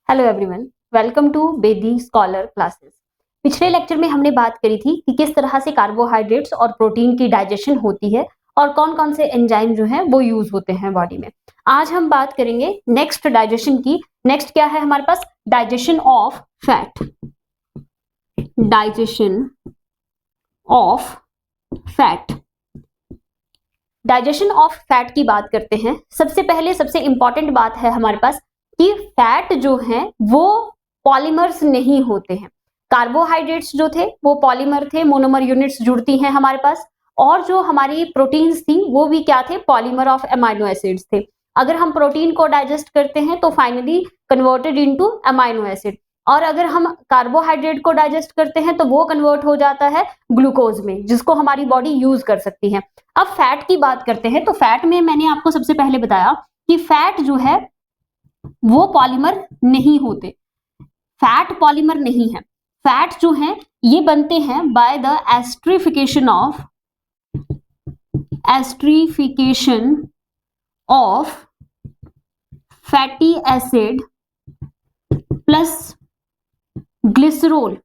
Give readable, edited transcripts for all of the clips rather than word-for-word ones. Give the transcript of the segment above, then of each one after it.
Hello everyone, welcome to Bedi scholar classes. पिछले lecture में हमने बात करी थी कि किस तरह से कार्बोहाइड्रेट्स और प्रोटीन की डाइजेशन होती है और कौन कौन से एंजाइम जो है वो यूज होते हैं बॉडी में। आज हम बात करेंगे नेक्स्ट डाइजेशन की। नेक्स्ट क्या है हमारे पास? Digestion of fat. Digestion of fat. Digestion of fat की बात करते हैं। सबसे पहले सबसे इंपॉर्टेंट बात है हमारे पास कि फैट जो है वो पॉलीमर्स नहीं होते हैं। कार्बोहाइड्रेट्स जो थे वो पॉलीमर थे, मोनोमर यूनिट्स जुड़ती हैं हमारे पास, और जो हमारी प्रोटीन्स थी वो भी क्या थे? पॉलीमर ऑफ अमाइनो एसिड्स थे। अगर हम प्रोटीन को डाइजेस्ट करते हैं तो finally converted into amino acid, और अगर हम कार्बोहाइड्रेट को डाइजेस्ट करते हैं तो वो कन्वर्ट हो जाता है ग्लूकोज में, जिसको हमारी बॉडी यूज कर सकती है। अब फैट की बात करते हैं तो फैट में मैंने आपको सबसे पहले बताया कि फैट जो है वो पॉलीमर नहीं होते। फैट पॉलीमर नहीं है। फैट जो है ये बनते हैं by the esterification of fatty acid plus glycerol.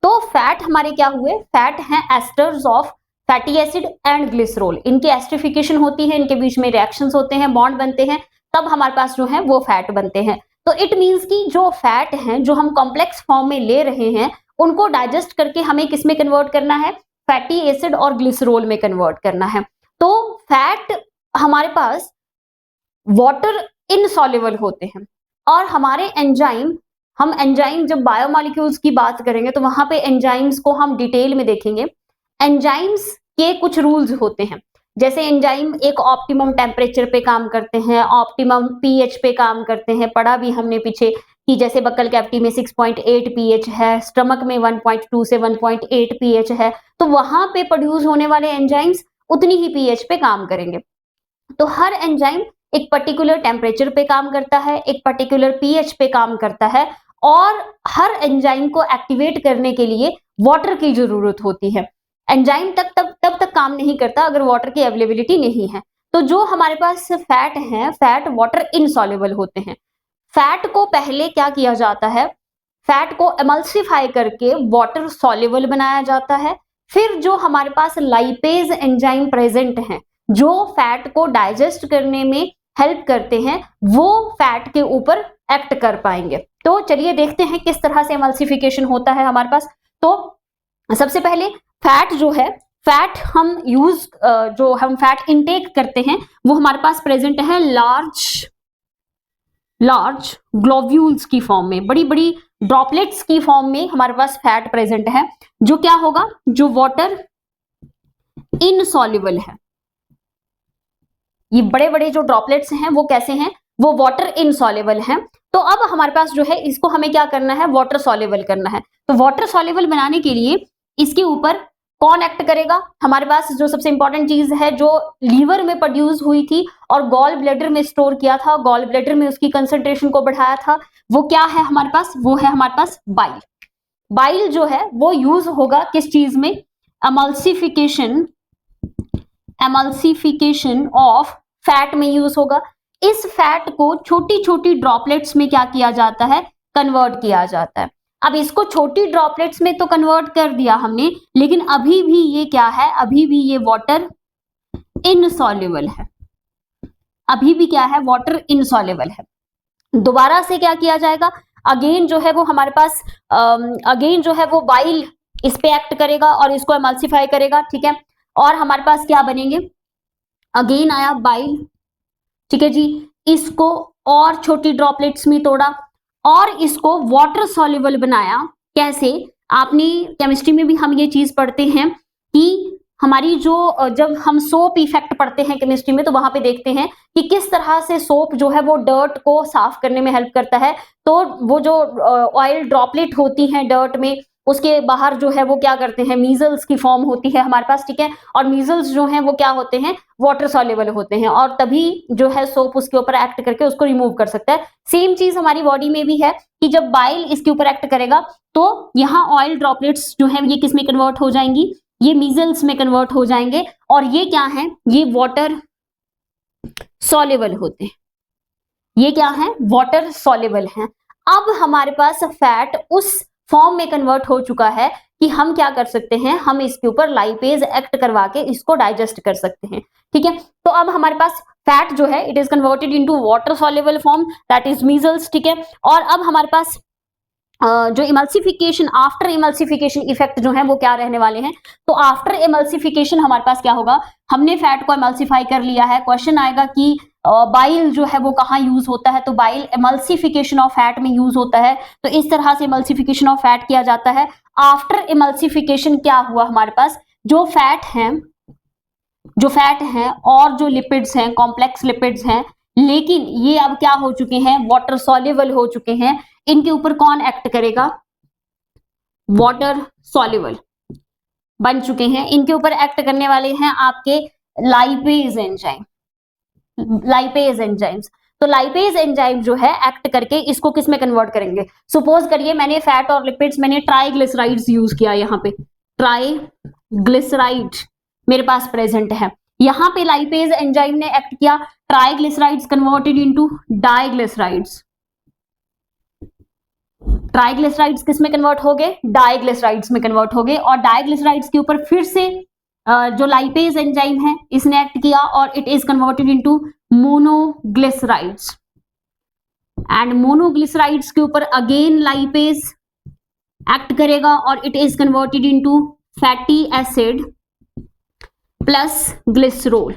तो फैट हमारे क्या हुए? फैट हैं asters of fatty acid and glycerol. इनकी एस्ट्रिफिकेशन होती है, इनके बीच में रिएक्शंस होते हैं, बॉन्ड बनते हैं, तब हमारे पास जो है वो फैट बनते हैं। तो इट मींस कि जो फैट हैं जो हम कॉम्प्लेक्स फॉर्म में ले रहे हैं उनको डाइजेस्ट करके हमें किस में कन्वर्ट करना है? फैटी एसिड और ग्लिसरॉल में कन्वर्ट करना है। तो फैट हमारे पास वाटर इनसॉल्युबल होते हैं, और हमारे एंजाइम, हम एंजाइम जब बायोमॉलिक्यूल्स की बात करेंगे तो वहां पे एंजाइम्स को हम डिटेल में देखेंगे। एंजाइम्स के कुछ रूल्स होते हैं, जैसे एंजाइम एक ऑप्टिमम टेम्परेचर पे काम करते हैं, ऑप्टिमम पीएच पे काम करते हैं। पढ़ा भी हमने पीछे कि जैसे बक्कल कैविटी में 6.8 पीएच है, स्टमक में 1.2 से 1.8 पीएच है, तो वहां पे प्रोड्यूस होने वाले एंजाइम्स उतनी ही पीएच पे काम करेंगे। तो हर एंजाइम एक पर्टिकुलर टेम्परेचर पे काम करता है, एक पर्टिकुलर पीएच पे काम करता है, और हर एंजाइम को एक्टिवेट करने के लिए वाटर की जरूरत होती है। एंजाइम तब तक काम नहीं करता अगर वाटर की अवेलेबिलिटी नहीं है। तो जो हमारे पास फैट है, फैट वाटर इनसॉल्युबल होते हैं। फैट को पहले क्या किया जाता है? फैट को एमल्सिफाई करके वाटर सॉल्युबल बनाया जाता है। फिर जो हमारे पास लाइपेज एंजाइम प्रेजेंट हैं जो फैट को डाइजेस्ट करने में हेल्प करते हैं, वो फैट के ऊपर एक्ट कर पाएंगे। तो चलिए देखते हैं किस तरह से एमल्सिफिकेशन होता है हमारे पास। तो सबसे पहले फैट जो है, फैट हम जो हम फैट इनटेक करते हैं वो हमारे पास प्रेजेंट है लार्ज ग्लोब्यूल्स की फॉर्म में, बड़ी बड़ी ड्रॉपलेट्स की फॉर्म में हमारे पास फैट प्रेजेंट है, जो क्या होगा? जो वाटर इनसॉल्युबल है। ये बड़े बड़े जो ड्रॉपलेट्स हैं वो कैसे हैं? वो वाटर इनसॉल्युबल हैं। तो अब हमारे पास जो है इसको हमें क्या करना है? वाटर सॉल्युबल करना है। तो वाटर सॉल्युबल बनाने के लिए इसके ऊपर कौन एक्ट करेगा? हमारे पास जो सबसे इंपॉर्टेंट चीज है जो लीवर में प्रोड्यूस हुई थी और गॉल ब्लैडर में स्टोर किया था, गॉल ब्लैडर में उसकी कंसंट्रेशन को बढ़ाया था, वो क्या है हमारे पास? वो है हमारे पास बाइल। बाइल जो है वो यूज होगा किस चीज में? एमल्सिफिकेशन ऑफ फैट में यूज होगा। इस फैट को छोटी छोटी ड्रॉपलेट्स में क्या किया जाता है? कन्वर्ट किया जाता है। अब इसको छोटी ड्रॉपलेट्स में तो कन्वर्ट कर दिया हमने, लेकिन अभी भी ये क्या है? अभी भी ये वाटर इनसॉल्युबल है। अभी भी क्या है? वाटर इनसॉल्युबल है। दोबारा से क्या किया जाएगा? अगेन जो है वो हमारे पास अगेन जो है वो बाइल इस पे एक्ट करेगा और इसको एमल्सिफाई करेगा, ठीक है। और हमारे पास क्या बनेंगे? अगेन आया बाइल, ठीक है जी। इसको और छोटी ड्रॉपलेट्स में तोड़ा और इसको वाटर सॉल्युबल बनाया। कैसे? आपने केमिस्ट्री में भी हम ये चीज पढ़ते हैं कि हमारी जो जब हम सोप इफेक्ट पढ़ते हैं केमिस्ट्री में, तो वहां पे देखते हैं कि किस तरह से सोप जो है वो डर्ट को साफ करने में हेल्प करता है। तो वो जो ऑयल ड्रॉपलेट होती हैं डर्ट में, उसके बाहर जो है वो क्या करते हैं? मीजल्स की फॉर्म होती है हमारे पास, ठीक है। और मीजल्स जो हैं वो क्या होते हैं? वाटर सॉल्युबल होते हैं, और तभी जो है सोप उसके ऊपर एक्ट करके उसको रिमूव कर सकता है। सेम चीज हमारी बॉडी में भी है कि जब बाइल इसके ऊपर एक्ट करेगा तो यहाँ ऑयल ड्रॉपलेट्स जो है ये किस में कन्वर्ट हो जाएंगी? ये मीजल्स में कन्वर्ट हो जाएंगे, और ये क्या है? ये वाटर सॉल्युबल होते हैं। ये क्या है, वाटर सॉल्युबल है। अब हमारे पास फैट उस फॉर्म में कन्वर्ट हो चुका है कि हम क्या कर सकते हैं, हम इसके ऊपर लाइपेज एक्ट करवा के इसको डाइजेस्ट कर सकते हैं। ठीक है, तो अब हमारे पास फैट जो है it is converted into water soluble form, that is measles. ठीक है, और अब हमारे पास जो इमल्सिफिकेशन, आफ्टर इमल्सिफिकेशन इफेक्ट जो है वो क्या रहने वाले हैं। तो आफ्टर इमल्सिफिकेशन हमारे पास क्या होगा, हमने फैट को इमल्सिफाई कर लिया है। क्वेश्चन आएगा कि बाइल जो है वो कहाँ यूज होता है, तो बाइल इमल्सिफिकेशन ऑफ फैट में यूज होता है। तो इस तरह से इमल्सिफिकेशन ऑफ फैट किया जाता है। आफ्टर इमल्सिफिकेशन क्या हुआ, हमारे पास जो फैट है और जो लिपिड्स हैं, कॉम्प्लेक्स लिपिड्स हैं, लेकिन ये अब क्या हो चुके हैं, वाटर सॉल्युबल हो चुके हैं। इनके ऊपर कौन एक्ट करेगा, वाटर सॉल्युबल बन चुके हैं। इनके ऊपर एक्ट करने वाले हैं आपके लाइपेज एंजाइम, लाइपेज एंजाइम्स। तो लाइपेज एंजाइम जो है एक्ट करके इसको किस में कन्वर्ट करेंगे। सपोज करिए मैंने फैट और लिपिड्स, मैंने ट्राइग्लिसराइड्स यूज किया, यहाँ पे ट्राइग्लिसराइड मेरे पास प्रेजेंट है। यहाँ पे लाइपेज एंजाइम ने एक्ट किया, triglycerides converted into diglycerides. Triglycerides किस में कन्वर्ट हो गए, डाइग्लिसराइड्स में कन्वर्ट हो गए। और डाइग्लिसराइड्स के ऊपर फिर से जो लाइपेज एंजाइम है इसने एक्ट किया और it is converted into monoglycerides. And monoglycerides के ऊपर अगेन लाइपेज एक्ट करेगा और it is converted into fatty acid plus glycerol,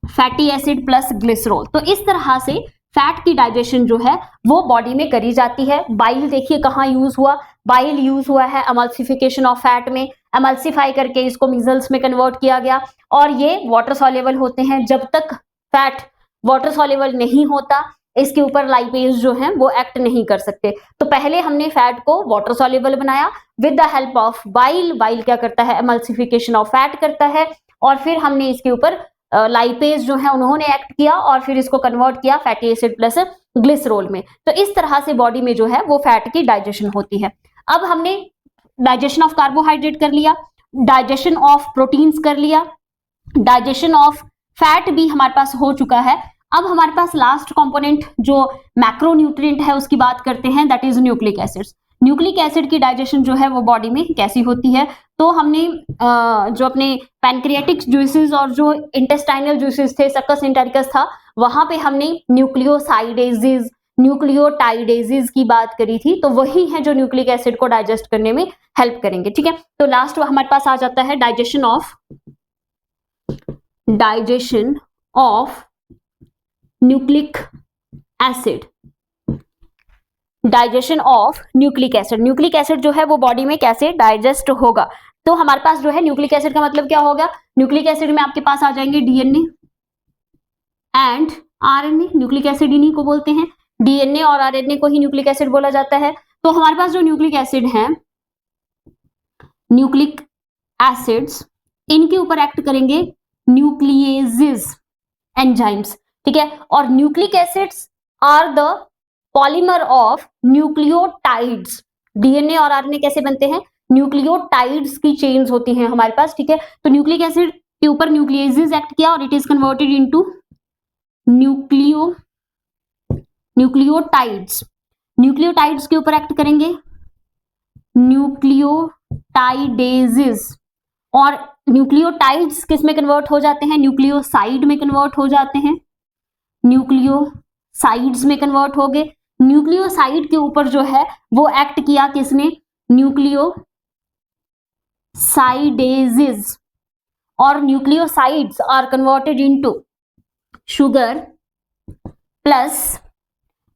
fatty acid plus glycerol. तो इस तरह से फैट की डाइजेशन जो है वो बॉडी में करी जाती है। बाइल देखिए कहाँ यूज हुआ, बाइल यूज हुआ है एमल्सिफिकेशन ऑफ फैट में, एमल्सिफाई करके इसको मीजल्स में कन्वर्ट किया गया। और ये वाटर सॉल्युबल होते हैं। जब तक फैट वाटर सॉल्युबल नहीं होता इसके ऊपर लाइपेज जो है वो एक्ट नहीं कर सकते। तो पहले हमने फैट को वाटर सॉल्युबल बनाया with the help of bile. Bile क्या करता है, एमल्सिफिकेशन ऑफ फैट करता है। और फिर हमने इसके ऊपर लाइपेज जो है उन्होंने एक्ट किया और फिर इसको कन्वर्ट किया फैटी एसिड प्लस ग्लिसरॉल में। तो इस तरह से बॉडी में जो है वो फैट की डाइजेशन होती है। अब हमने डाइजेशन ऑफ कार्बोहाइड्रेट कर लिया, डाइजेशन ऑफ प्रोटीन्स कर लिया, डाइजेशन ऑफ फैट भी हमारे पास हो चुका है। अब हमारे पास लास्ट कंपोनेंट जो मैक्रोन्यूट्रिएंट है उसकी बात करते हैं, that is nucleic acids. Nucleic acid की डाइजेशन जो है वो बॉडी में कैसी होती है। तो हमने जो अपने पैनक्रियाटिक जूसेस और जो इंटेस्टाइनल जूसेस थे, सक्कस एंटेरिकस था, वहां पे हमने न्यूक्लियोसाइडेजेस, न्यूक्लियोटाइडेजेस की बात करी थी। तो वही है जो न्यूक्लिक एसिड को डाइजेस्ट करने में हेल्प करेंगे। ठीक है, तो लास्ट हमारे पास आ जाता है digestion of nucleic acid. Digestion of nucleic acid, nucleic acid जो है वो बॉडी में कैसे डाइजेस्ट होगा। तो हमारे पास जो है न्यूक्लिक एसिड का मतलब क्या होगा, न्यूक्लिक एसिड में आपके पास आ जाएंगे DNA and RNA. Nucleic acid इन्हीं को बोलते हैं, डीएनए और आरएनए को ही न्यूक्लिक एसिड बोला जाता है। तो हमारे पास जो न्यूक्लिक एसिड है, न्यूक्लिक एसिड्स, इनके ऊपर एक्ट करेंगे न्यूक्लिएजेस एंजाइम्स। ठीक है, और nucleic acids are the polymer of nucleotides. DNA और आरएनए कैसे बनते हैं, न्यूक्लियोटाइड्स की चेन्स होती हैं हमारे पास। ठीक है, तो न्यूक्लिक एसिड के ऊपर न्यूक्लिएजेस एक्ट किया और it is converted into nucleotides. Nucleotides के ऊपर एक्ट करेंगे न्यूक्लियोटाइडेजेस। और न्यूक्लियोटाइड्स किस में कन्वर्ट हो जाते हैं, न्यूक्लियोसाइड में कन्वर्ट हो जाते हैं, न्यूक्लियोसाइड्स में कन्वर्ट हो गए। न्यूक्लियोसाइड के ऊपर जो है वो एक्ट किया किसने, न्यूक्लियोसाइडेजेस। और nucleosides are converted into sugar plus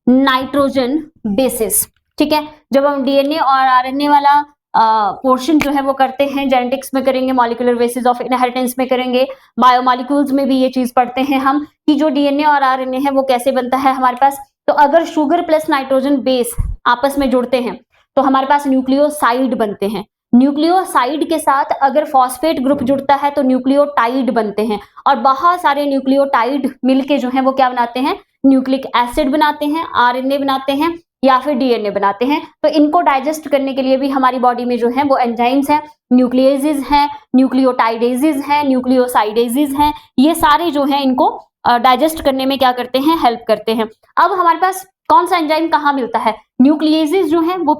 nitrogen bases. ठीक है, जब हम डीएनए और आरएनए वाला पोर्शन जो है वो करते हैं, जेनेटिक्स में करेंगे, मॉलिक्यूलर बेसिस ऑफ इनहेरिटेंस में करेंगे, बायोमॉलिक्यूल्स में भी ये चीज पढ़ते हैं हम कि जो डीएनए और आरएनए है वो कैसे बनता है हमारे पास। तो अगर शुगर प्लस नाइट्रोजन बेस आपस में जुड़ते हैं तो हमारे पास न्यूक्लियोसाइड बनते हैं। न्यूक्लियोसाइड के साथ अगर फॉस्फेट ग्रुप जुड़ता है तो न्यूक्लियोटाइड बनते हैं। और बहुत सारे न्यूक्लियोटाइड मिलके जो है वो क्या बनाते हैं, न्यूक्लिक एसिड बनाते हैं, आरएनए बनाते हैं या फिर डीएनए बनाते हैं। तो इनको डाइजेस्ट करने के लिए भी हमारी बॉडी में जो है वो एंजाइम्स हैं, न्यूक्लिएजेस हैं, न्यूक्लियोटाइडेजेस हैं, न्यूक्लियोसाइडेजेस हैं। ये सारे जो हैं इनको डाइजेस्ट करने में क्या करते हैं, हेल्प करते हैं। अब हमारे पास कौन सा एंजाइम कहाँ मिलता है, न्यूक्लियेजेस जो है वो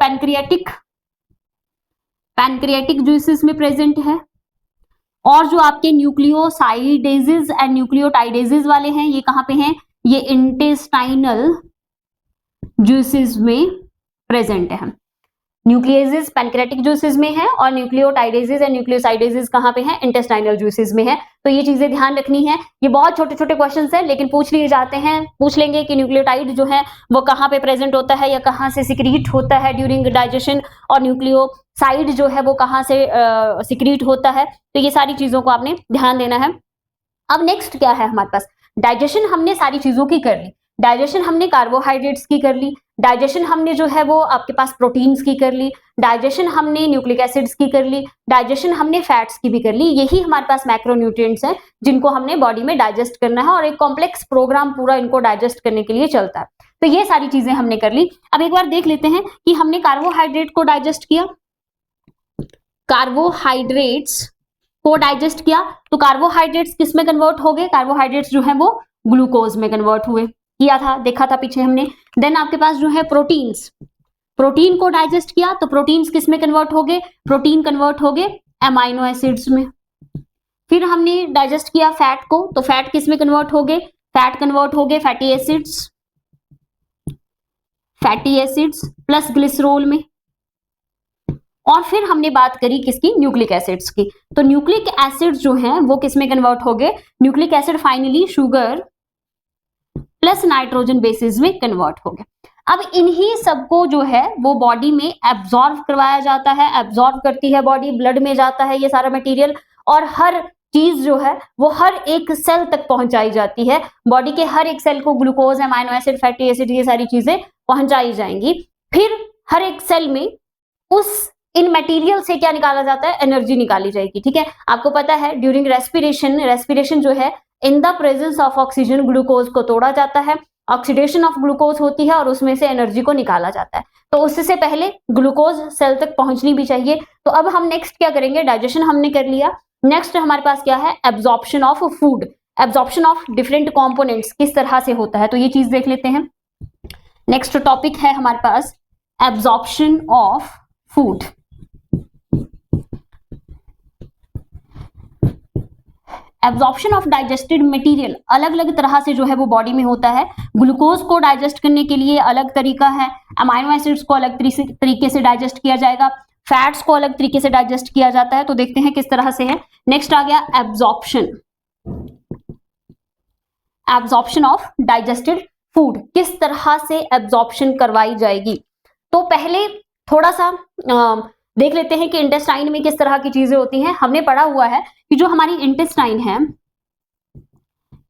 पैनक्रियाटिक जूसेस में प्रेजेंट है, और जो आपके न्यूक्लियोसाइडेजेस एंड न्यूक्लियोटाइडेजेस वाले हैं ये कहाँ पे हैं, ये इंटेस्टाइनल जूसेस में प्रेजेंट है। न्यूक्लियेजेस पैनक्रियाटिक जूसेस में है और न्यूक्लियोटाइडेजेस एंड न्यूक्लियोसाइडेजेस कहाँ पे हैं, इंटेस्टाइनल जूसेस में है। तो ये चीजें ध्यान रखनी है। ये बहुत छोटे छोटे क्वेश्चंस है लेकिन पूछ लिए जाते हैं, पूछ लेंगे कि न्यूक्लियोटाइड जो है वो कहाँ पे प्रेजेंट होता है या कहाँ से सिक्रीट होता है ड्यूरिंग डाइजेशन, और न्यूक्लियोसाइड जो है वो कहाँ से सिक्रीट होता है। तो ये सारी चीजों को आपने ध्यान देना है। अब नेक्स्ट क्या है हमारे पास, डाइजेशन हमने सारी चीजों की कर ली, डाइजेशन हमने कार्बोहाइड्रेट्स की कर ली, डाइजेशन हमने जो है वो आपके पास प्रोटीन्स की कर ली, डाइजेशन हमने न्यूक्लिक एसिड्स की कर ली, डाइजेशन हमने फैट्स की भी कर ली। यही हमारे पास मैक्रोन्यूट्रिएंट्स हैं जिनको हमने बॉडी में डाइजेस्ट करना है और एक कॉम्प्लेक्स प्रोग्राम पूरा इनको डाइजेस्ट करने के लिए चलता है। तो ये सारी चीजें हमने कर ली। अब एक बार देख लेते हैं कि हमने कार्बोहाइड्रेट को डाइजेस्ट किया, कार्बोहाइड्रेट्स को डाइजेस्ट किया तो कार्बोहाइड्रेट्स किस में कन्वर्ट हो गए, कार्बोहाइड्रेट्स जो है वो ग्लूकोज में कन्वर्ट हुए, किया था, देखा था पीछे हमने। देन आपके पास जो है प्रोटीन्स, प्रोटीन को डाइजेस्ट किया तो प्रोटीन्स किस में कन्वर्ट हो गए, प्रोटीन कन्वर्ट हो गए एमाइनो एसिड्स में। फिर हमने डाइजेस्ट किया फैट को तो फैट किस में कन्वर्ट हो गए, फैट कन्वर्ट हो गए फैटी एसिड्स प्लस ग्लिसरॉल में। और फिर हमने बात करी किसकी, न्यूक्लिक एसिड्स की। तो न्यूक्लिक एसिड्स जो हैं वो किस में कन्वर्ट हो गए, nucleic acid finally sugar plus nitrogen basis में कन्वर्ट हो गए। अब इन्हीं सबको जो है वो बॉडी में एब्जॉर्ब करवाया जाता है, एब्जॉर्ब करती है बॉडी, ब्लड में जाता है ये सारा मटेरियल, और हर चीज जो है वो हर एक सेल तक पहुंचाई जाती है। बॉडी के हर एक सेल को glucose, amino acid, fatty acid ये सारी चीजें पहुंचाई जाएंगी। फिर हर एक सेल में उस इन मटेरियल से क्या निकाला जाता है, एनर्जी निकाली जाएगी। ठीक है, आपको पता है ड्यूरिंग रेस्पिरेशन जो है in the presence of oxygen glucose को तोड़ा जाता है, ऑक्सीडेशन ऑफ ग्लूकोज होती है और उसमें से एनर्जी को निकाला जाता है। तो उससे पहले ग्लूकोज सेल तक पहुंचनी भी चाहिए। तो अब हम नेक्स्ट क्या करेंगे, डाइजेशन हमने कर लिया, नेक्स्ट हमारे पास क्या है, absorption of food, absorption of different components किस तरह से होता है, तो ये चीज देख लेते हैं। नेक्स्ट टॉपिक है हमारे पास absorption of food. Absorption of digested material अलग अलग तरह से जो है वो बॉडी में होता है। ग्लूकोज को डाइजेस्ट करने के लिए अलग तरीका है, अमाइनो एसिड्स को अलग तरीके से डाइजेस्ट किया जाएगा, फैट्स को अलग तरीके से डाइजेस्ट किया जाता है। तो देखते हैं किस तरह से है। नेक्स्ट आ गया एब्जॉर्प्शन ऑफ डाइजेस्टेड फूड, किस तरह से एब्जॉर्प्शन करवाई जाएगी। तो पहले थोड़ा सा देख लेते हैं कि इंटेस्टाइन में किस तरह की चीजें होती हैं। हमने पढ़ा हुआ है कि जो हमारी इंटेस्टाइन है,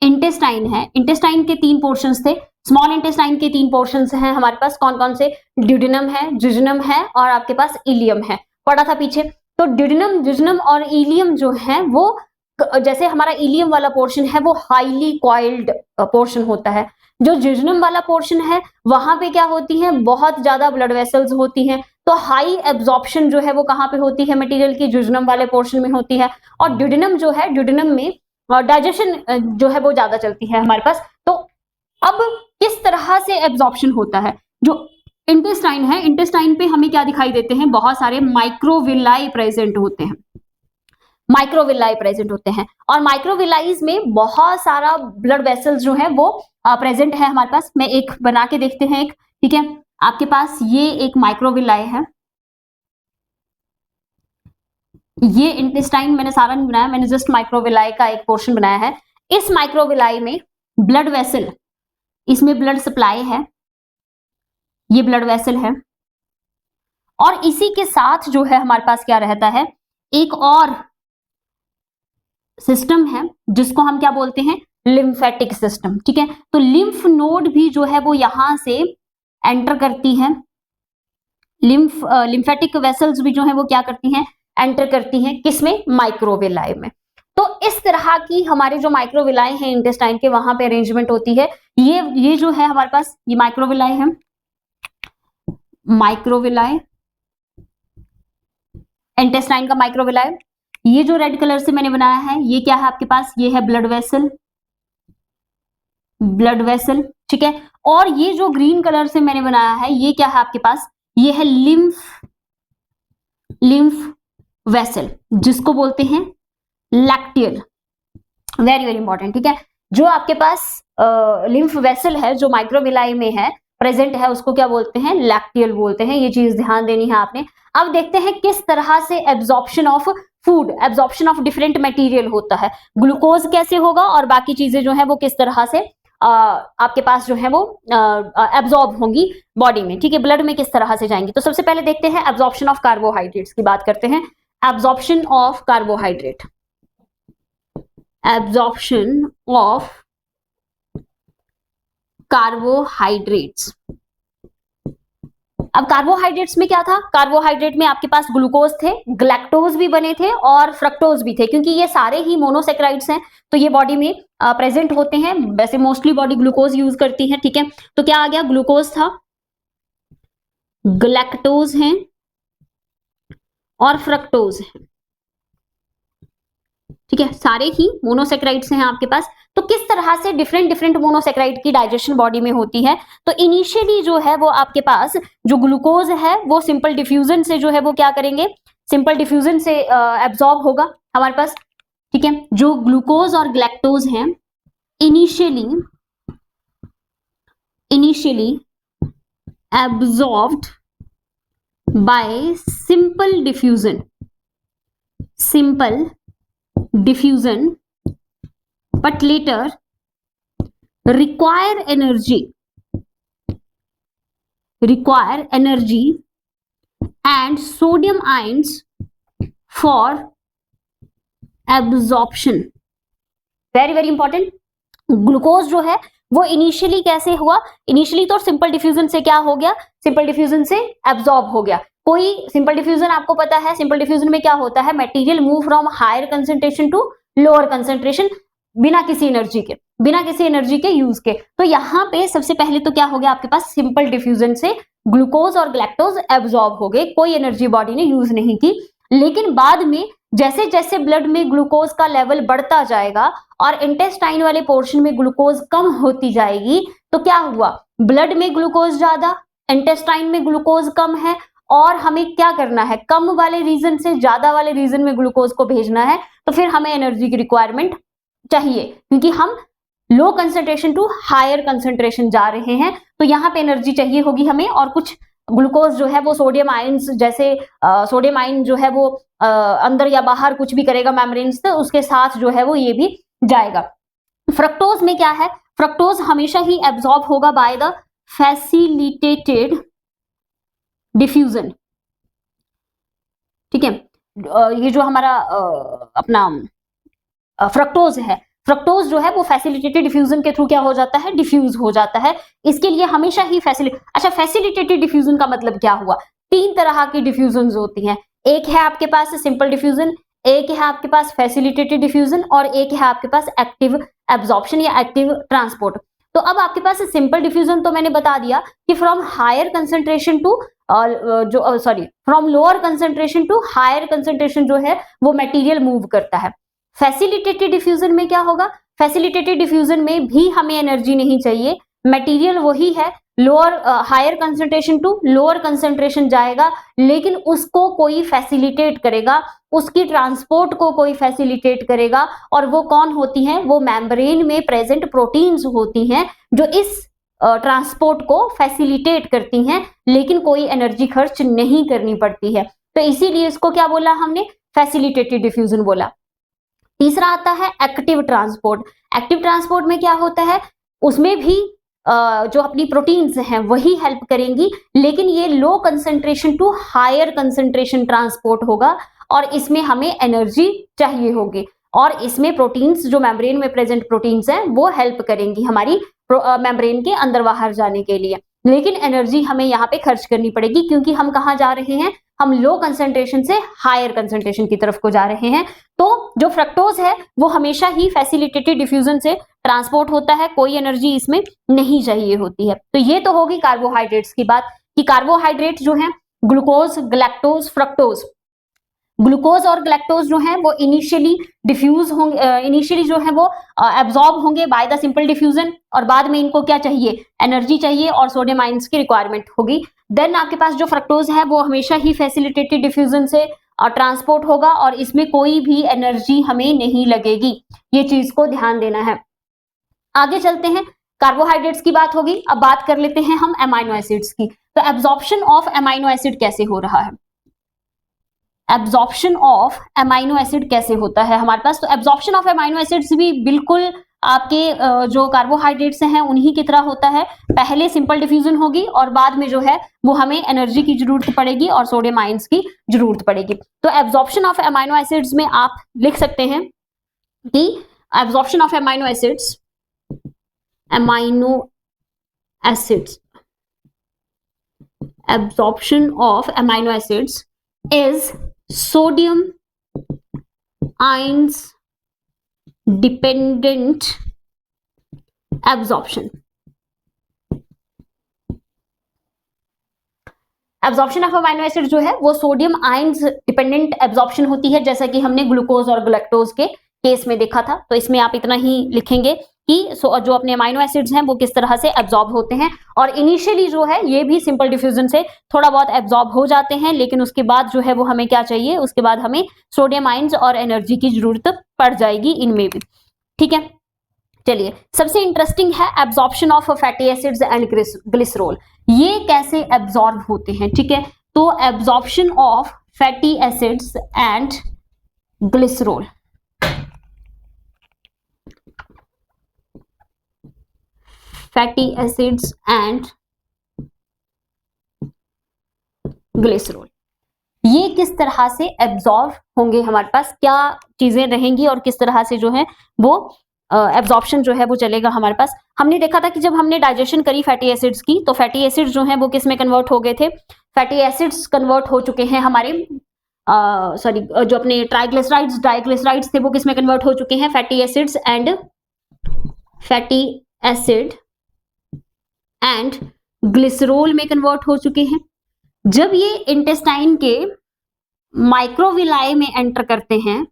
इंटेस्टाइन के 3 पोर्शंस थे। स्मॉल इंटेस्टाइन के 3 पोर्शंस हैं हमारे पास, कौन कौन से, ड्यूडेनम है, जुजिनम है और आपके पास इलियम है, पढ़ा था पीछे। तो ड्यूडेनम, जुजिनम और इलियम जो है वो, जैसे हमारा इलियम वाला पोर्शन है वो हाईली कॉइल्ड पोर्शन होता है, जो जुजिनम वाला पोर्शन है वहां पे क्या होती है, बहुत ज्यादा ब्लड वेसल्स होती हैं। तो हाई एब्जॉर्प्शन जो है वो कहाँ पे होती है मटेरियल की, जुजिनम वाले पोर्शन में होती है। और ड्यूडेनम जो है, ड्यूडेनम में डाइजेशन जो है वो ज्यादा चलती है हमारे पास। तो अब किस तरह से एब्जॉर्प्शन होता है, जो इंटेस्टाइन है, इंटेस्टाइन पे हमें क्या दिखाई देते हैं, बहुत सारे माइक्रोविलाई प्रेजेंट होते हैं, माइक्रोविलाई प्रेजेंट होते हैं। और माइक्रोविलाईज में बहुत सारा ब्लड वेसल्स जो है वो प्रेजेंट है हमारे पास। मैं एक बना के देखते हैं एक, ठीक है, आपके पास ये एक माइक्रोविलाई है, ये इंटेस्टाइन मैंने सारा नहीं बनाया, मैंने जस्ट माइक्रोविलाई का एक पोर्शन बनाया है। इस माइक्रोविलाई में ब्लड वेसल, इसमें ब्लड सप्लाई है, ये ब्लड वेसल है, और इसी के साथ जो है हमारे पास क्या रहता है, एक और सिस्टम है जिसको हम क्या बोलते हैं, लिम्फेटिक सिस्टम। ठीक है, तो लिम्फ नोड भी जो है वो यहां से एंटर करती है, लिम्फेटिक वेसल्स भी जो है वो क्या करती हैं, एंटर करती हैं, किसमें, माइक्रोविलाई में। तो इस तरह की हमारे जो माइक्रोविलाई हैं इंटेस्टाइन के, वहां पे अरेंजमेंट होती है। ये जो है हमारे पास ये माइक्रोविलाई है, माइक्रोविलाई, इंटेस्टाइन का माइक्रोविलाई। ये जो रेड कलर से मैंने बनाया है ये क्या है आपके पास, ये है ब्लड वेसल, ब्लड वेसल, ठीक है। और ये जो ग्रीन कलर से मैंने बनाया है ये क्या है आपके पास, ये है लिम्फ वेसल, जिसको बोलते हैं लैक्टियल। वेरी वेरी इंपॉर्टेंट, ठीक है। जो आपके पास लिम्फ वेसल है जो माइक्रोविलाई में है, प्रेजेंट है, उसको क्या बोलते हैं, लैक्टियल बोलते हैं। ये चीज ध्यान देनी है आपने। अब देखते हैं किस तरह से absorption of food, absorption of different material होता है। ग्लूकोज कैसे होगा और बाकी चीजें जो है वो किस तरह से आपके पास जो है वो एब्जॉर्ब होंगी बॉडी में, ठीक है, ब्लड में किस तरह से जाएंगी। तो सबसे पहले देखते हैं एब्जॉर्प्शन ऑफ कार्बोहाइड्रेट्स की बात करते हैं। Absorption of carbohydrate, absorption of carbohydrates. अब कार्बोहाइड्रेट्स में क्या था, कार्बोहाइड्रेट में आपके पास ग्लूकोज थे, ग्लैक्टोज भी बने थे और फ्रक्टोज भी थे, क्योंकि ये सारे ही मोनोसेक्राइड्स हैं तो ये बॉडी में प्रेजेंट होते हैं। वैसे मोस्टली बॉडी ग्लूकोज यूज करती है, ठीक है। तो क्या आ गया, ग्लूकोज था, ग्लैक्टोज हैं और फ्रक्टोज है, ठीक है, सारे ही मोनोसेक्राइड्स हैं आपके पास। तो किस तरह से डिफरेंट डिफरेंट मोनोसेक्राइड की डाइजेशन बॉडी में होती है, तो इनिशियली जो है वो आपके पास जो ग्लूकोज है वो सिंपल डिफ्यूजन से जो है वो क्या करेंगे, सिंपल डिफ्यूजन से एब्जॉर्ब होगा हमारे पास, ठीक है। जो ग्लूकोज और ग्लैक्टोज हैं initially absorbed bye simple diffusion but later require energy and sodium ions for absorption। Very very important. Glucose जो है वो इनिशियली कैसे हुआ, इनिशियली तो सिंपल डिफ्यूजन से क्या हो गया, सिंपल डिफ्यूजन से एब्जॉर्ब हो गया। कोई सिंपल डिफ्यूजन आपको पता है, सिंपल डिफ्यूजन में क्या होता है, material move from higher concentration to lower concentration बिना किसी एनर्जी के यूज के। तो यहाँ पे सबसे पहले तो क्या हो गया आपके पास, सिंपल डिफ्यूजन से ग्लूकोज और ग्लैक्टोज एब्जॉर्ब हो गए, कोई एनर्जी बॉडी ने यूज नहीं की। लेकिन बाद में जैसे जैसे ब्लड में ग्लूकोज का लेवल बढ़ता जाएगा और इंटेस्टाइन वाले पोर्शन में ग्लूकोज कम होती जाएगी, तो क्या हुआ, ब्लड में ग्लूकोज ज्यादा, इंटेस्टाइन में ग्लूकोज कम है, और हमें क्या करना है, कम वाले रीजन से ज्यादा वाले रीजन में ग्लूकोज को भेजना है। तो फिर हमें एनर्जी की रिक्वायरमेंट चाहिए, क्योंकि हम low concentration to higher concentration जा रहे हैं, तो यहाँ पे एनर्जी चाहिए होगी हमें। और कुछ ग्लूकोज जो है वो सोडियम आयंस, जैसे सोडियम आयन जो है वो अंदर या बाहर कुछ भी करेगा मेम्ब्रेन से, उसके साथ जो है वो ये भी जाएगा। फ्रक्टोज में क्या है, फ्रक्टोज हमेशा ही एब्जॉर्ब होगा बाय द फैसिलिटेटेड डिफ्यूजन, ठीक है। ये जो हमारा अपना फ्रक्टोज है, फ्रक्टोज जो है वो फैसिलिटेटेड डिफ्यूजन के थ्रू क्या हो जाता है, डिफ्यूज हो जाता है। इसके लिए हमेशा ही फैसिलिटेटेड डिफ्यूजन का मतलब क्या हुआ, तीन तरह की डिफ्यूजन होती हैं, एक है आपके पास सिंपल डिफ्यूजन, एक है आपके पास फैसिलिटेटेड डिफ्यूजन, और एक है आपके पास एक्टिव एब्जॉर्प्शन या एक्टिव ट्रांसपोर्ट। तो अब आपके पास सिंपल डिफ्यूजन तो मैंने बता दिया कि from higher concentration to from lower concentration to higher concentration जो है वो मटेरियल मूव करता है। फैसिलिटेटेड डिफ्यूजन में क्या होगा, फैसिलिटेटेड डिफ्यूजन में भी हमें एनर्जी नहीं चाहिए, मटेरियल वही है, lower higher concentration to lower concentration जाएगा, लेकिन उसको कोई फैसिलिटेट करेगा, उसकी ट्रांसपोर्ट को कोई फैसिलिटेट करेगा, और वो कौन होती हैं, वो मेम्ब्रेन में प्रेजेंट प्रोटीन्स होती हैं जो इस ट्रांसपोर्ट को फैसिलिटेट करती हैं, लेकिन कोई एनर्जी खर्च नहीं करनी पड़ती है। तो इसीलिए इसको क्या बोला हमने, फैसिलिटेटेड डिफ्यूजन बोला। तीसरा आता है एक्टिव ट्रांसपोर्ट। एक्टिव ट्रांसपोर्ट में क्या होता है, उसमें भी जो अपनी प्रोटीन्स हैं वही हेल्प करेंगी, लेकिन ये low concentration to higher concentration transport होगा, और इसमें हमें एनर्जी चाहिए होगी, और इसमें प्रोटीन्स जो मेम्ब्रेन में प्रेजेंट प्रोटीन्स हैं वो हेल्प करेंगी हमारी मेम्ब्रेन के अंदर बाहर जाने के लिए, लेकिन एनर्जी हमें यहाँ पे खर्च करनी पड़ेगी, क्योंकि हम कहाँ जा रहे हैं, हम लो कंसंट्रेशन से हायर कंसंट्रेशन की तरफ को जा रहे हैं। तो जो फ्रक्टोज है वो हमेशा ही फैसिलिटेटेड डिफ्यूजन से ट्रांसपोर्ट होता है, कोई एनर्जी इसमें नहीं चाहिए होती है। तो ये तो होगी कार्बोहाइड्रेट्स की बात कि कार्बोहाइड्रेट जो है ग्लूकोज, ग्लैक्टोज, फ्रक्टोज, ग्लूकोज और गैलेक्टोज जो है वो इनिशियली डिफ्यूज होंगे, इनिशियली जो है वो एब्जॉर्ब होंगे बाय द सिंपल डिफ्यूजन, और बाद में इनको क्या चाहिए, एनर्जी चाहिए और सोडियम आयंस की रिक्वायरमेंट होगी। देन आपके पास जो फ्रक्टोज है वो हमेशा ही फैसिलिटेटेड डिफ्यूजन से ट्रांसपोर्ट होगा और इसमें कोई भी एनर्जी हमें नहीं लगेगी, ये चीज को ध्यान देना है। आगे चलते हैं, कार्बोहाइड्रेट्स की बात होगी, अब बात कर लेते हैं हम अमाइनो एसिड्स की। तो एब्जॉर्प्शन ऑफ अमाइनो एसिड कैसे हो रहा है, एब्जॉर्प्शन ऑफ अमाइनो एसिड कैसे होता है हमारे पास। तो एब्जॉर्प्शन ऑफ अमाइनो एसिड्स भी बिल्कुल आपके जो कार्बोहाइड्रेट्स हैं उन्हीं की तरह होता है, पहले सिंपल डिफ्यूजन होगी और बाद में जो है वो हमें एनर्जी की जरूरत पड़ेगी और सोडियम आयंस की जरूरत पड़ेगी। तो एब्जॉर्प्शन ऑफ अमाइनो एसिड्स में आप लिख सकते हैं कि absorption of amino acids, absorption of amino acids is sodium ions dependent absorption. Absorption of amino acid जो है वो सोडियम आयंस डिपेंडेंट एब्जॉर्प्शन होती है, जैसा कि हमने ग्लूकोज और गैलेक्टोज के केस में देखा था। तो इसमें आप इतना ही लिखेंगे कि जो अपने अमाइनो एसिड्स हैं वो किस तरह से एब्जॉर्ब होते हैं, और इनिशियली जो है ये भी सिंपल डिफ्यूजन से थोड़ा बहुत एब्जॉर्ब हो जाते हैं, लेकिन उसके बाद जो है वो हमें क्या चाहिए, उसके बाद हमें सोडियम आयंस और एनर्जी की जरूरत पड़ जाएगी इनमें भी। ठीक है, चलिए सबसे इंटरेस्टिंग है absorption of fatty acids and glycerol, ये कैसे एब्जॉर्ब होते हैं। ठीक है, तो absorption of fatty acids and glycerol, fatty acids and glycerol, ये किस तरह से एब्जॉर्ब होंगे, हमारे पास क्या चीजें रहेंगी और किस तरह से जो है वो एब्जॉर्प्शन जो है वो चलेगा हमारे पास। हमने देखा था कि जब हमने डाइजेशन करी फैटी एसिड्स की, तो फैटी एसिड्स जो है वो किस में कन्वर्ट हो गए थे, फैटी एसिड्स कन्वर्ट हो चुके हैं हमारे जो अपने ट्राइग्लिसराइड्स डाइग्लिसराइड्स थे वो किस में कन्वर्ट हो चुके हैं, fatty acids and fatty acid and glycerol में कन्वर्ट हो चुके हैं। जब ये इंटेस्टाइन के माइक्रोविलाई में एंटर करते हैं,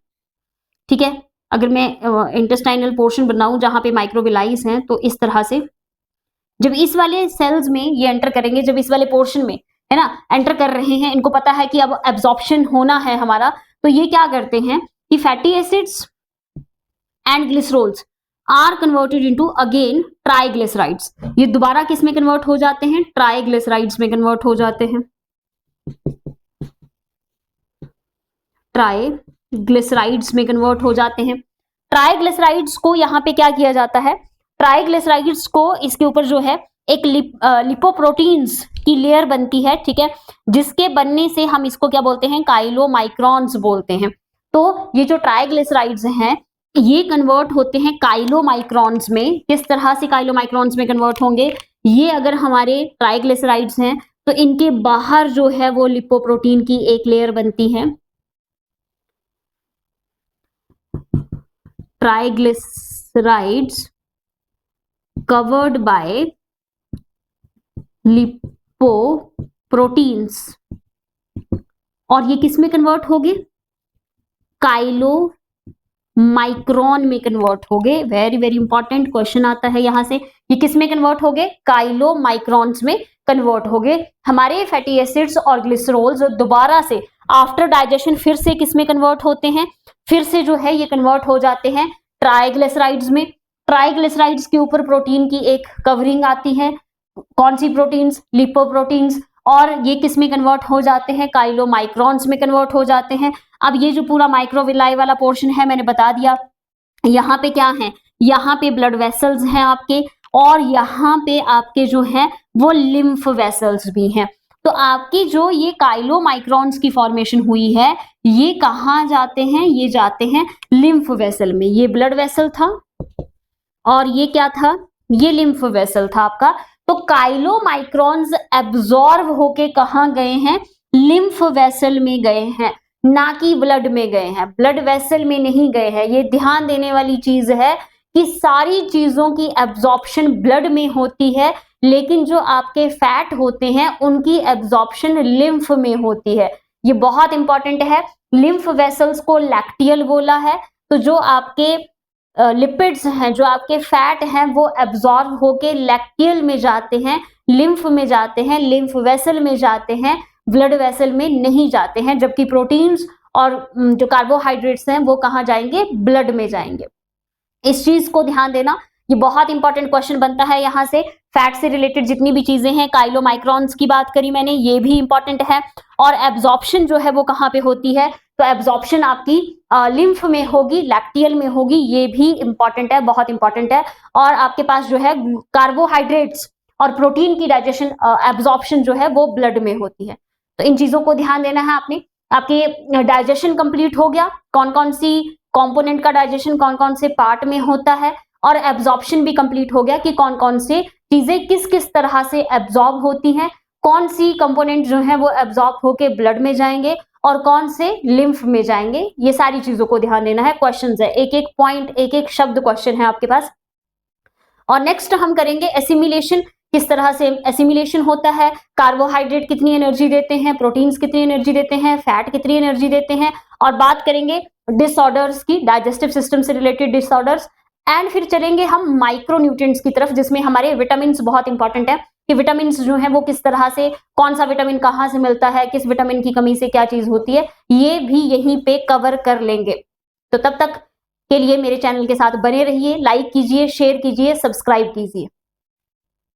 ठीक है, अगर मैं इंटेस्टाइनल पोर्शन बनाऊं जहां पे माइक्रोविलाइज हैं, तो इस तरह से जब इस वाले सेल्स में ये एंटर करेंगे, जब इस वाले पोर्शन में है ना एंटर कर रहे हैं, इनको पता है कि अब एब्जॉर्प्शन होना है हमारा, तो ये क्या करते हैं कि fatty acids and glycerols are converted into again triglycerides, ये दोबारा किस में कन्वर्ट हो जाते हैं, ट्राइग्लिसराइड्स में कन्वर्ट हो जाते हैं, ट्राइग्लिसराइड्स में कन्वर्ट हो जाते हैं। ट्राइग्लिसराइड्स को यहाँ पे क्या किया जाता है, ट्राइग्लिसराइड्स को इसके ऊपर जो है एक लिपोप्रोटीन्स की लेयर बनती है, ठीक है, जिसके बनने से हम इसको क्या बोलते हैं, काइलोमाइक्रॉन्स बोलते हैं। तो ये जो ट्राइग्लिसराइड्स हैं ये कन्वर्ट होते हैं काइलोमाइक्रॉन्स में। किस तरह से काइलोमाइक्रॉन्स में कन्वर्ट होंगे, ये अगर हमारे ट्राइग्लिसराइड्स हैं तो इनके बाहर जो है वो लिपोप्रोटीन की एक लेयर बनती है, ट्राइग्लिसराइड्स कवर्ड बाय लिपोप्रोटीन्स, और ये किस में कन्वर्ट होंगे, काइलोमाइक्रॉन में कन्वर्ट हो गए। वेरी वेरी इंपॉर्टेंट क्वेश्चन आता है यहां से, ये किस में कन्वर्ट हो गए, काइलोमाइक्रॉन्स में कन्वर्ट हो गए। हमारे फैटी एसिड्स और ग्लिसरॉल्स दोबारा से आफ्टर डाइजेशन फिर से किस में कन्वर्ट होते हैं, फिर से जो है ये कन्वर्ट हो जाते हैं ट्राइग्लिसराइड्स में। ट्राइग्लिसराइड्स के ऊपर प्रोटीन की एक कवरिंग आती है, कौन सी प्रोटीन्स, लिपोप्रोटीन्स, और ये किस में कन्वर्ट हो जाते हैं, काइलोमाइक्रॉन्स में कन्वर्ट हो जाते हैं। अब ये जो पूरा माइक्रोविलाई वाला पोर्शन है मैंने बता दिया, यहाँ पे क्या है, यहाँ पे ब्लड वेसल्स हैं आपके, और यहाँ पे आपके जो है वो लिम्फ वेसल्स भी हैं। तो आपकी जो ये काइलोमाइक्रॉन्स की फॉर्मेशन हुई है ये कहाँ जाते हैं, ये जाते हैं लिम्फ वेसल में। ये ब्लड वेसल था और ये क्या था, ये लिम्फ वेसल था आपका। तो काइलोमाइक्रॉन्स एब्जॉर्ब होके कहाँ गए हैं, लिम्फ वेसल में गए हैं, ना कि ब्लड में गए हैं, ब्लड वेसल में नहीं गए हैं। ये ध्यान देने वाली चीज है कि सारी चीजों की एब्जॉर्प्शन ब्लड में होती है, लेकिन जो आपके फैट होते हैं उनकी एब्जॉर्प्शन लिम्फ में होती है। ये बहुत इंपॉर्टेंट है। लिम्फ वेसल्स को लैक्टियल बोला है। तो जो आपके लिपिड्स हैं, जो आपके फैट हैं, वो एब्जॉर्ब होके लैक्टियल में जाते हैं, लिम्फ में जाते हैं, लिम्फ वेसल में जाते हैं, ब्लड वेसल में नहीं जाते हैं, जबकि प्रोटीन्स और जो कार्बोहाइड्रेट्स हैं वो कहाँ जाएंगे, ब्लड में जाएंगे। इस चीज को ध्यान देना, ये बहुत इंपॉर्टेंट क्वेश्चन बनता है यहाँ से। फैट से रिलेटेड जितनी भी चीजें हैं, काइलोमाइक्रॉन्स की बात करी मैंने, ये भी इंपॉर्टेंट है। और एब्जॉर्प्शन जो है वो कहाँ पे होती है, तो एब्जॉर्प्शन आपकी लिम्फ में होगी, लैक्टियल में होगी, ये भी इंपॉर्टेंट है, बहुत इंपॉर्टेंट है। और आपके पास जो है कार्बोहाइड्रेट्स और प्रोटीन की डाइजेशन एब्जॉर्प्शन जो है वो ब्लड में होती है। तो इन चीजों को ध्यान देना है आपने। आपके डाइजेशन कंप्लीट हो गया, कौन कौन सी कंपोनेंट का डाइजेशन कौन कौन से पार्ट में होता है, और एब्जॉर्प्शन भी कंप्लीट हो गया कि कौन कौन से चीजें किस किस तरह से एब्जॉर्ब होती हैं, कौन सी कंपोनेंट जो है वो एब्जॉर्ब होके ब्लड में जाएंगे और कौन से लिम्फ में जाएंगे। ये सारी चीजों को ध्यान देना है। क्वेश्चंस है, एक एक पॉइंट, एक एक शब्द क्वेश्चन है आपके पास। और नेक्स्ट हम करेंगे एसिमिलेशन, किस तरह से एसिमिलेशन होता है, कार्बोहाइड्रेट कितनी एनर्जी देते हैं, प्रोटीन्स कितनी एनर्जी देते हैं, फैट कितनी एनर्जी देते हैं, और बात करेंगे डिसऑर्डर्स की, डाइजेस्टिव सिस्टम से रिलेटेड डिसऑर्डर्स। एंड फिर चलेंगे हम माइक्रोन्यूट्रिएंट्स की तरफ, जिसमें हमारे विटामिन बहुत इंपॉर्टेंट है कि विटामिन जो है वो किस तरह से, कौन सा विटामिन कहाँ से मिलता है, किस विटामिन की कमी से क्या चीज होती है, ये भी यहीं पे कवर कर लेंगे। तो तब तक के लिए मेरे चैनल के साथ बने रहिए, लाइक कीजिए, शेयर कीजिए, सब्सक्राइब कीजिए।